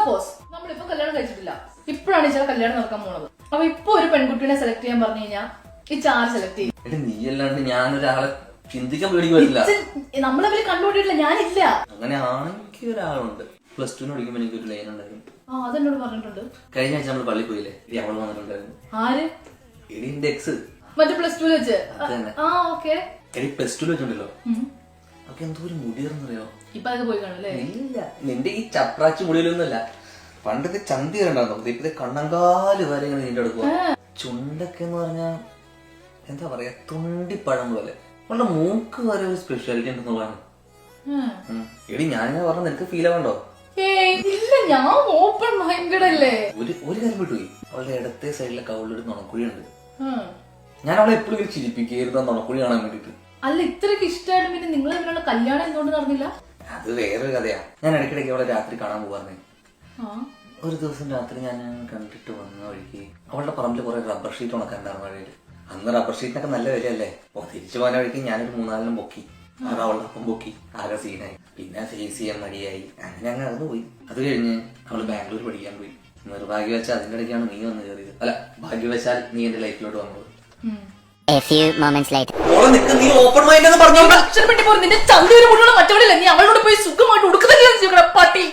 Suppose നമ്മളിപ്പോ കല്യാണം കഴിച്ചിട്ടില്ല, ഇപ്പോഴാണ് ചില കല്യാണം നടക്കാൻ പോണത്. അപ്പൊ ഇപ്പൊ ഒരു പെൺകുട്ടിനെ സെലക്ട് ചെയ്യാൻ പറഞ്ഞു കഴിഞ്ഞാൽ ഈ ആര് സെലക്ട് ചെയ്യും? നീ അല്ലാണ്ട് ഞാനൊരാളെ ചിന്തിക്കാൻ പേടിക്ക് പറ്റില്ല. നമ്മളവര് കണ്ടുപിടിട്ടില്ല, ഞാനില്ല. അങ്ങനെ ആണെങ്കിൽ ഒരാളുണ്ട്. +2 പഠിക്കുമ്പോ എനിക്കൊരു ലൈൻ ഉണ്ടായിരുന്നു. അതെന്നോട് പറഞ്ഞിട്ടുണ്ട്. കഴിഞ്ഞ ആഴ്ച നമ്മള് പള്ളി പോയില്ലേ, അവള് വന്നിട്ടുണ്ടായിരുന്നു. ആര്? എടി എന്റെ എക്സ്. മറ്റേ +2 വെച്ച്. ഓക്കെ. എടി +2 വെച്ചിട്ടുണ്ടല്ലോ, അതൊക്കെ എന്തോ ഒരു മുടിയെന്നറിയോ. ഇപ്പൊ അതൊക്കെ പോയി കാണല്ലേ? ഇല്ല, നിന്റെ ഈ ചപ്രാച്ചി മുടിയിലൊന്നുമല്ല. പണ്ടത്തെ ചന്തി കണ്ടായിരുന്നു, ഇപ്പത്തെ കണ്ണങ്കാല് വരെ ഇങ്ങനെ നീണ്ടു എടുക്കുക. ചുണ്ടൊക്കെ എന്ന് പറഞ്ഞാ എന്താ പറയാ, തുണ്ടിപ്പഴം പോലെ. അവളുടെ മൂക്ക് വരെ ഒരു സ്പെഷ്യാലിറ്റി ഉണ്ടെന്നുള്ളതാണ്. എടി ഞാനിങ്ങനെ പറഞ്ഞ നിനക്ക് ഫീൽ ആവണ്ടോ? ഇല്ല, ഞാൻ ഓപ്പൺ മൈൻഡഡ് അല്ലേ. ഒരു കാര്യം വിട്ടുപോയി, അവളുടെ ഇടത്തെ സൈഡിലൊക്കെ അവളൊരു നുണക്കുഴിയുണ്ട്. ഞാൻ അവളെ എപ്പോഴും ചിരിപ്പിക്കായിരുന്നു നുണക്കുഴി കാണാൻ വേണ്ടിട്ട്. അല്ല, ഇത്രക്ക് ഇഷ്ടമായിട്ട് പിന്നെ നിങ്ങൾ തമ്മിലുള്ള കല്യാണം എന്തുകൊണ്ട് നടന്നില്ല? അത് വേറൊരു കഥയാ. ഞാൻ ഇടയ്ക്കിടയ്ക്ക് അവളെ രാത്രി കാണാൻ പോവാറുണ്ട്. ഒരു ദിവസം രാത്രി ഞാൻ കണ്ടിട്ട് വന്ന വഴിക്ക് അവളുടെ പറമ്പിൽ കുറെ റബ്ബർ ഷീറ്റ് ഉണക്കാണ്ടായിരുന്നു മഴയില്. അന്ന് റബ്ബർ ഷീറ്റിനൊക്കെ നല്ല വിലയല്ലേ. അപ്പൊ തിരിച്ചു പോകാൻ വഴിക്ക് ഞാനൊരു 3-4 പൊക്കി. അത് അവളുടെ അപ്പം പൊക്കി. ആകെ സീനായി. പിന്നെ ഫേസ് ചെയ്യാൻ മടിയായി. അങ്ങനെ അങ്ങ് നടന്നു പോയി. അത് കഴിഞ്ഞ് അവള് ബാംഗ്ലൂർ പഠിക്കാൻ പോയി. നിർഭാഗ്യവശാൽ അതിന്റെ ഇടയ്ക്കാണ് നീ വന്ന് കയറിയത്. അല്ല, ഭാഗ്യവശാൽ നീ എന്റെ ലൈഫിലോട്ട് വന്നത്. നീ ഓപ്പൺ മൈൻഡ് എന്ന് പറഞ്ഞോണ്ട് നിന്റെ ചന്ത മറ്റവളില്ല. നീ അവളോട് പോയി സുഖമായിട്ട് ഉടുക്കുന്നതല്ലേ പട്ടി.